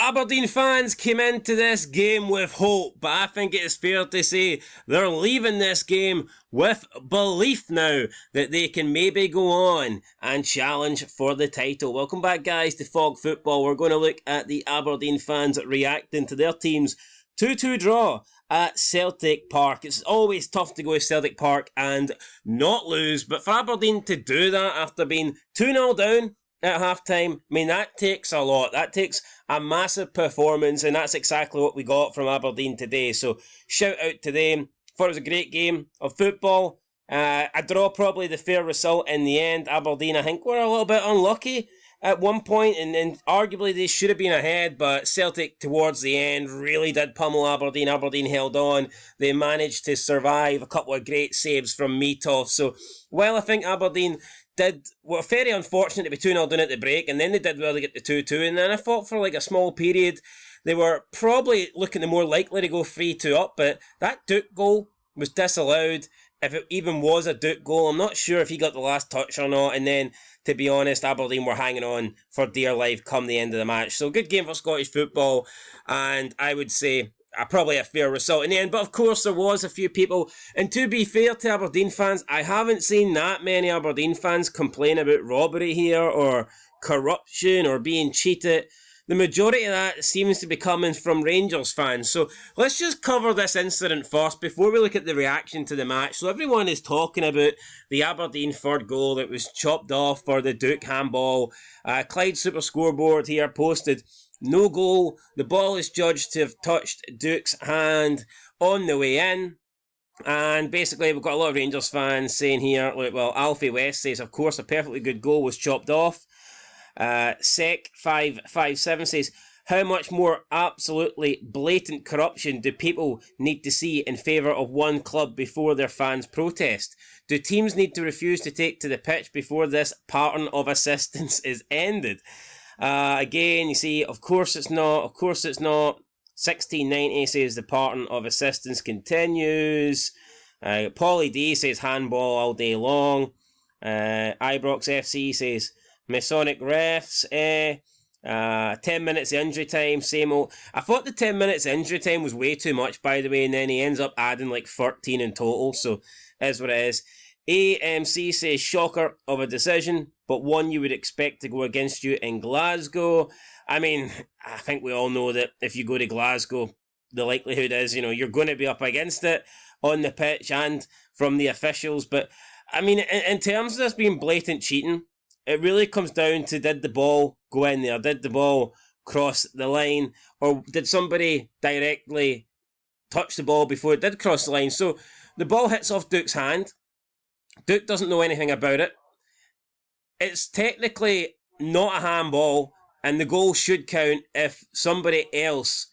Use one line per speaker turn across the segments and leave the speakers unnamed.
Aberdeen fans came into this game with hope, but I think it is fair to say they're leaving this game with belief now that they can maybe go on and challenge for the title. Welcome back, guys, to Fog Football. We're going to look at the Aberdeen fans reacting to their team's 2-2 draw at Celtic Park. It's always tough to go to Celtic Park and not lose, but for Aberdeen to do that after being 2-0 down at half-time, I mean, that takes a lot. That takes a massive performance, and that's exactly what we got from Aberdeen today. So, shout out to them. Thought it was a great game of football. A draw, probably the fair result in the end. Aberdeen, I think, were a little bit unlucky at one point, and arguably they should have been ahead, but Celtic towards the end really did pummel Aberdeen. Aberdeen held on. They managed to survive. A couple of great saves from Meathoff. So, while I think Aberdeen were very unfortunate to be 2-0 down at the break, and then they did well to get the 2-2, and then I thought for like a small period they were probably looking the more likely to go 3-2 up, but that Duke goal was disallowed. If it even was a Duke goal, I'm not sure if he got the last touch or not, and then, to be honest, Aberdeen were hanging on for dear life come the end of the match. So good game for Scottish football, and I would say probably a fair result in the end. But of course there was a few people, and to be fair to Aberdeen fans, I haven't seen that many Aberdeen fans complain about robbery here or corruption or being cheated. The majority of that seems to be coming from Rangers fans. So let's just cover this incident first before we look at the reaction to the match. So everyone is talking about the Aberdeen third goal that was chopped off for the Duke handball. Clyde Super Scoreboard here posted, no goal. The ball is judged to have touched Duke's hand on the way in. And basically, we've got a lot of Rangers fans saying here, well, Alfie West says, of course, a perfectly good goal was chopped off. Sec557 says, how much more absolutely blatant corruption do people need to see in favour of one club before their fans protest? Do teams need to refuse to take to the pitch before this pattern of assistance is ended? Again, you see, of course it's not. 1690 says the pattern of assistance continues. Paulie D says handball all day long. Ibrox FC says Masonic refs. 10 minutes injury time, same old. I thought the 10 minutes injury time was way too much, by the way, and then he ends up adding like 13 in total, so is what it is. AMC says shocker of a decision, but one you would expect to go against you in Glasgow. I mean, I think we all know that if you go to Glasgow, the likelihood is, you're going to be up against it on the pitch and from the officials. But, I mean, in terms of this being blatant cheating, it really comes down to, did the ball go in there? Did the ball cross the line? Or did somebody directly touch the ball before it did cross the line? So the ball hits off Duke's hand. Duke doesn't know anything about it. It's technically not a handball, and the goal should count if somebody else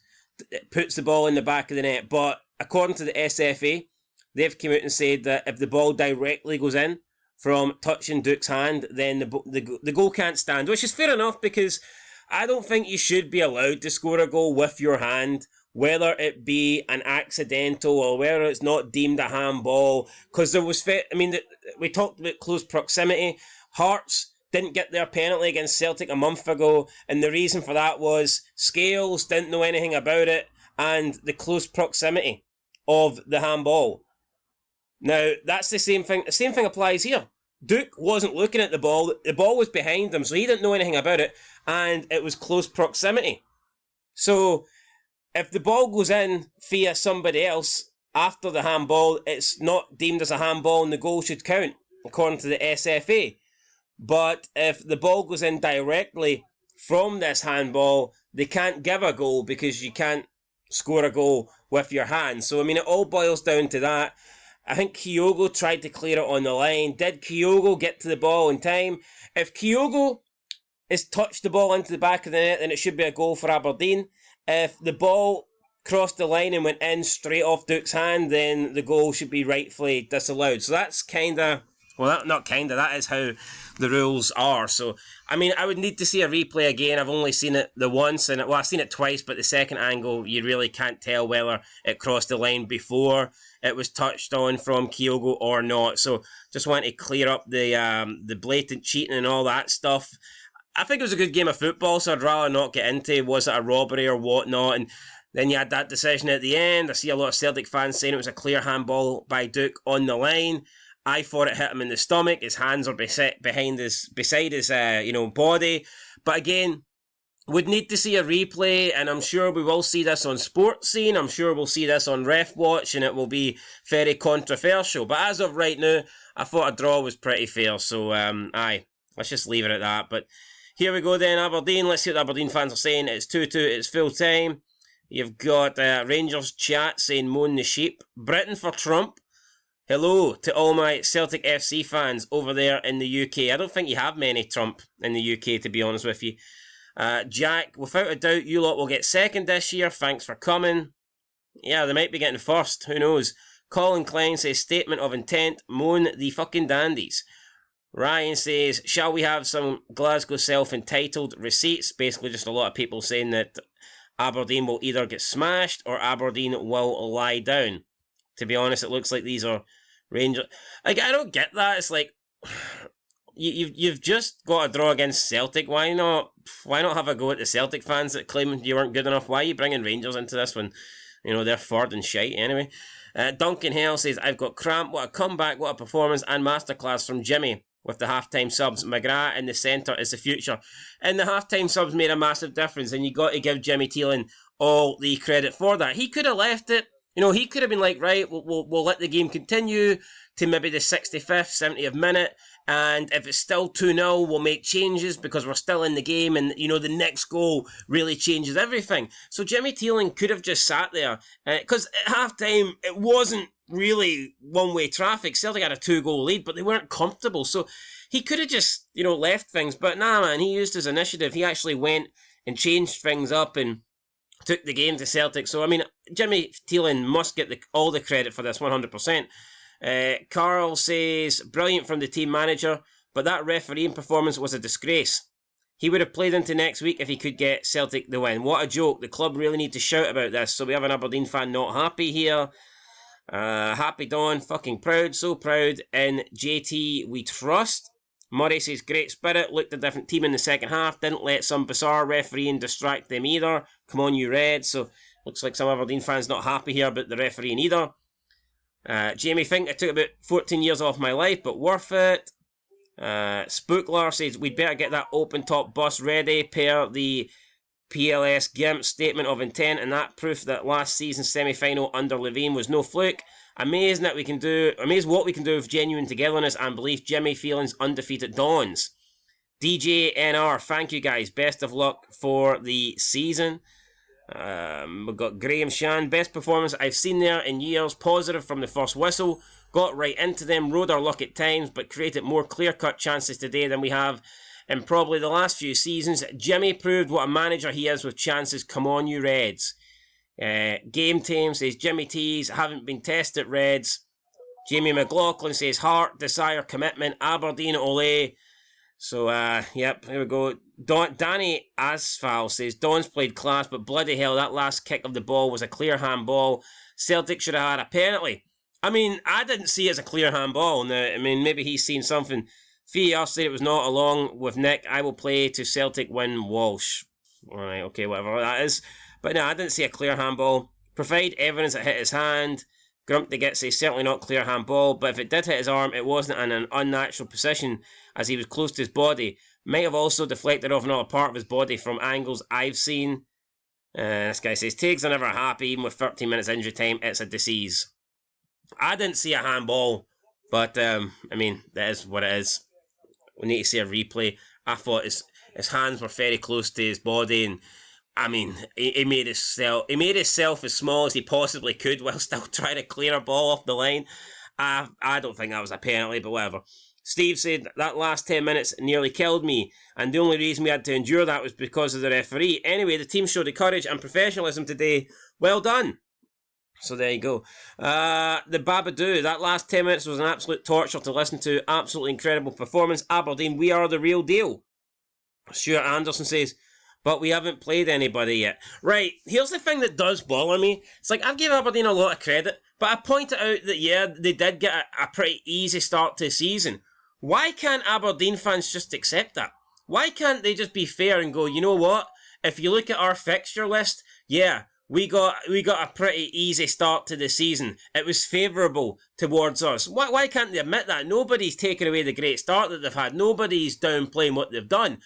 puts the ball in the back of the net. But according to the SFA, they've come out and said that if the ball directly goes in from touching Duke's hand, then the goal can't stand, which is fair enough, because I don't think you should be allowed to score a goal with your hand, whether it be an accidental or whether it's not deemed a handball, because there was, we talked about close proximity. Hearts didn't get their penalty against Celtic a month ago, and the reason for that was Scales didn't know anything about it and the close proximity of the handball. Now, that's the same thing. The same thing applies here. Duke wasn't looking at the ball. The ball was behind him, so he didn't know anything about it, and it was close proximity. So if the ball goes in via somebody else after the handball, it's not deemed as a handball and the goal should count, according to the SFA. But if the ball goes in directly from this handball, they can't give a goal because you can't score a goal with your hand. So, I mean, it all boils down to that. I think Kyogo tried to clear it on the line. Did Kyogo get to the ball in time? If Kyogo has touched the ball into the back of the net, then it should be a goal for Aberdeen. If the ball crossed the line and went in straight off Duke's hand, then the goal should be rightfully disallowed. So that's that is how the rules are. So, I mean, I would need to see a replay again. I've only seen it the once, and I've seen it twice, but the second angle, you really can't tell whether it crossed the line before it was touched on from Kyogo or not. So, just want to clear up the blatant cheating and all that stuff. I think it was a good game of football, so I'd rather not get into was it a robbery or whatnot. And then you had that decision at the end. I see a lot of Celtic fans saying it was a clear handball by Duke on the line. I thought it hit him in the stomach. His hands are beside his body. But again, would need to see a replay, and I'm sure we will see this on Sports Scene. I'm sure we'll see this on Ref Watch, and it will be very controversial. But as of right now, I thought a draw was pretty fair. So, let's just leave it at that. But here we go then, Aberdeen. Let's see what the Aberdeen fans are saying. It's 2-2, it's full time. You've got Rangers chat saying moan the sheep. Britain for Trump. Hello to all my Celtic FC fans over there in the UK. I don't think you have many Trump in the UK, to be honest with you. Jack, without a doubt, you lot will get second this year. Thanks for coming. Yeah, they might be getting first. Who knows? Colin Klein says, statement of intent, moan the fucking dandies. Ryan says, shall we have some Glasgow self-entitled receipts? Basically just a lot of people saying that Aberdeen will either get smashed or Aberdeen will lie down. To be honest, it looks like these are Rangers. Like, I don't get that. It's like, you've just got a draw against Celtic. Why not have a go at the Celtic fans that claim you weren't good enough? Why are you bringing Rangers into this when, they're third and shite anyway? Duncan Hale says, I've got cramp. What a comeback, what a performance and masterclass from Jimmy with the halftime subs. McGrath in the centre is the future. And the halftime subs made a massive difference, and you got to give Jimmy Teelan all the credit for that. He could have left it. He could have been like, right, we'll let the game continue to maybe the 65th, 70th minute, and if it's still 2-0, we'll make changes because we're still in the game, and, the next goal really changes everything. So Jimmy Teelan could have just sat there, because at half-time, it wasn't really one-way traffic. Celtic had a 2-goal lead, but they weren't comfortable, so he could have just, left things, but nah, man, he used his initiative. He actually went and changed things up and took the game to Celtic. So, Jimmy Teelan must get all the credit for this, 100%. Carl says, brilliant from the team manager, but that refereeing performance was a disgrace. He would have played into next week if he could get Celtic the win. What a joke. The club really need to shout about this. So we have an Aberdeen fan not happy here. Happy Dawn, fucking proud, so proud. In JT we trust. Murray says, great spirit, looked a different team in the second half, didn't let some bizarre refereeing distract them either. Come on, you Reds. So, looks like some Aberdeen fans not happy here about the refereeing either. Jamie think it took about 14 years off my life, but worth it. Spooklar says, we'd better get that open top bus ready per the PLS GIMP statement of intent, and that proof that last season's semi-final under Levine was no fluke. Amazed what we can do with genuine togetherness and belief. Jimmy Phelan's undefeated Dons. DJ NR, thank you guys. Best of luck for the season. We've got Graham Shan. Best performance I've seen there in years. Positive from the first whistle. Got right into them. Rode our luck at times, but created more clear-cut chances today than we have in probably the last few seasons. Jimmy proved what a manager he is with chances. Come on, you Reds. Game Team says, Jimmy T's haven't been tested, Reds. Jamie McLaughlin says, heart, desire, commitment, Aberdeen, ole. So, yep, here we go. Danny Asphal says, Don's played class, but bloody hell, that last kick of the ball was a clear handball. Celtic should have had a penalty. I didn't see it as a clear handball. Now, maybe he's seen something. Fiar said it was not, along with Nick. I will play to Celtic win Walsh. Alright, okay, whatever that is. But no, I didn't see a clear handball. Provide evidence that hit his hand. Grumpy gets a certainly not clear handball, but if it did hit his arm, it wasn't in an unnatural position as he was close to his body. Might have also deflected off another part of his body from angles I've seen. This guy says, Tiggs are never happy, even with 13 minutes injury time, it's a disease. I didn't see a handball, but, that is what it is. We need to see a replay. I thought his hands were very close to his body, and he made himself as small as he possibly could while still trying to clear a ball off the line. I don't think that was a penalty, but whatever. Steve said, that last 10 minutes nearly killed me, and the only reason we had to endure that was because of the referee. Anyway, the team showed the courage and professionalism today. Well done. So there you go. The Babadoo, that last 10 minutes was an absolute torture to listen to. Absolutely incredible performance. Aberdeen, we are the real deal. Stuart Anderson says, but we haven't played anybody yet. Right, here's the thing that does bother me. It's like, I've given Aberdeen a lot of credit, but I pointed out that, yeah, they did get a pretty easy start to the season. Why can't Aberdeen fans just accept that? Why can't they just be fair and go, you know what? If you look at our fixture list, yeah, we got a pretty easy start to the season. It was favourable towards us. Why can't they admit that? Nobody's taken away the great start that they've had. Nobody's downplaying what they've done.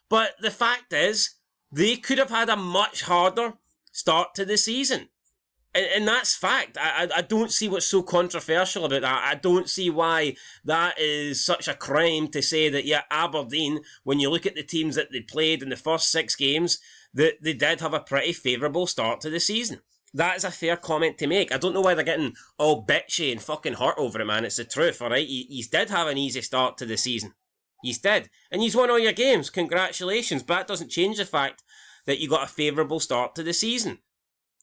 But the fact is, they could have had a much harder start to the season. And that's fact. I don't see what's so controversial about that. I don't see why that is such a crime to say that, yeah, Aberdeen, when you look at the teams that they played in the first 6 games, that they did have a pretty favourable start to the season. That is a fair comment to make. I don't know why they're getting all bitchy and fucking hurt over it, man. It's the truth, alright? He's did have an easy start to the season. He's did. And he's won all your games. Congratulations. But that doesn't change the fact that you got a favourable start to the season,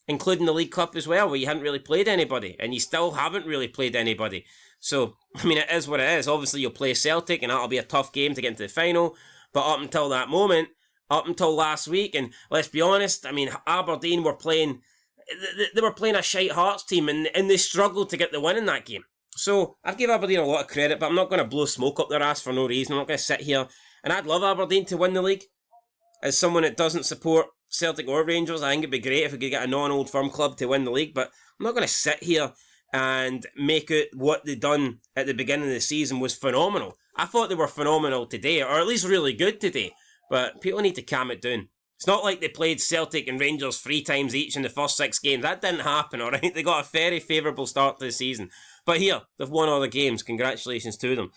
including the League Cup as well, where you hadn't really played anybody, and you still haven't really played anybody. So, I mean, it is what it is. Obviously, you'll play Celtic, and that'll be a tough game to get into the final, but up until that moment, up until last week, and let's be honest, I mean, Aberdeen were playing, they were playing a shite Hearts team, and they struggled to get the win in that game. So, I've given Aberdeen a lot of credit, but I'm not going to blow smoke up their ass for no reason. I'm not going to sit here, and I'd love Aberdeen to win the league. As someone that doesn't support Celtic or Rangers, I think it'd be great if we could get a non-Old Firm club to win the league, but I'm not going to sit here and make it what they done at the beginning of the season was phenomenal. I thought they were phenomenal today, or at least really good today, but people need to calm it down. It's not like they played Celtic and Rangers 3 times each in the first 6 games. That didn't happen, alright? They got a very favourable start to the season. But here, they've won all the games. Congratulations to them.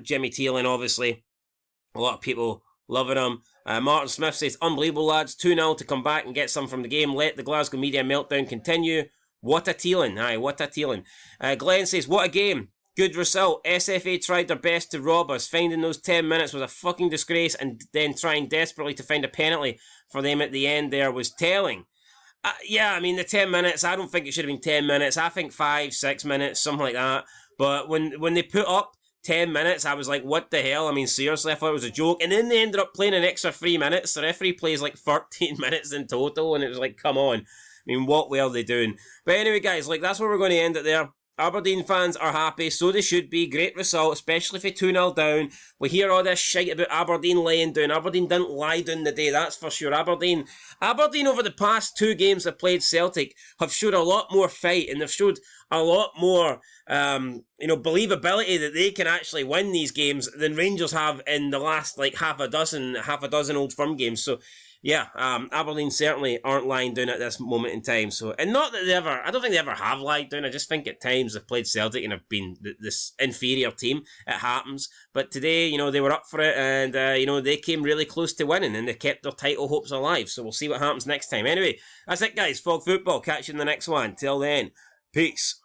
Jimmy Thielen, obviously. A lot of people loving him. Martin Smith says, unbelievable lads, 2-0 to come back and get some from the game. Let the Glasgow media meltdown continue. What a Thielen. Aye, what a Thielen. Glenn says, what a game. Good result. SFA tried their best to rob us. Finding those 10 minutes was a fucking disgrace, and then trying desperately to find a penalty for them at the end there was telling. Yeah, I mean, the 10 minutes, I don't think it should have been 10 minutes. I think 5, 6 minutes, something like that. But when they put up 10 minutes, I was like, what the hell? I mean, seriously, I thought it was a joke. And then they ended up playing an extra 3 minutes. The referee plays like 13 minutes in total, and it was like, come on. I mean, what were they doing? But anyway, guys, like, that's where we're going to end it there. Aberdeen fans are happy, so they should be. Great result, especially if they 2-0 down. We hear all this shite about Aberdeen laying down. Aberdeen didn't lie down the day, that's for sure. Aberdeen over the past 2 games they've played Celtic have showed a lot more fight, and they've showed a lot more believability that they can actually win these games than Rangers have in the last like half a dozen Old Firm games. So yeah, Aberdeen certainly aren't lying down at this moment in time. So, and not that I don't think they ever have lied down. I just think at times they've played Celtic and have been this inferior team. It happens. But today, they were up for it, and they came really close to winning, and they kept their title hopes alive. So we'll see what happens next time. Anyway, that's it, guys. Fog Football. Catch you in the next one. Till then, peace.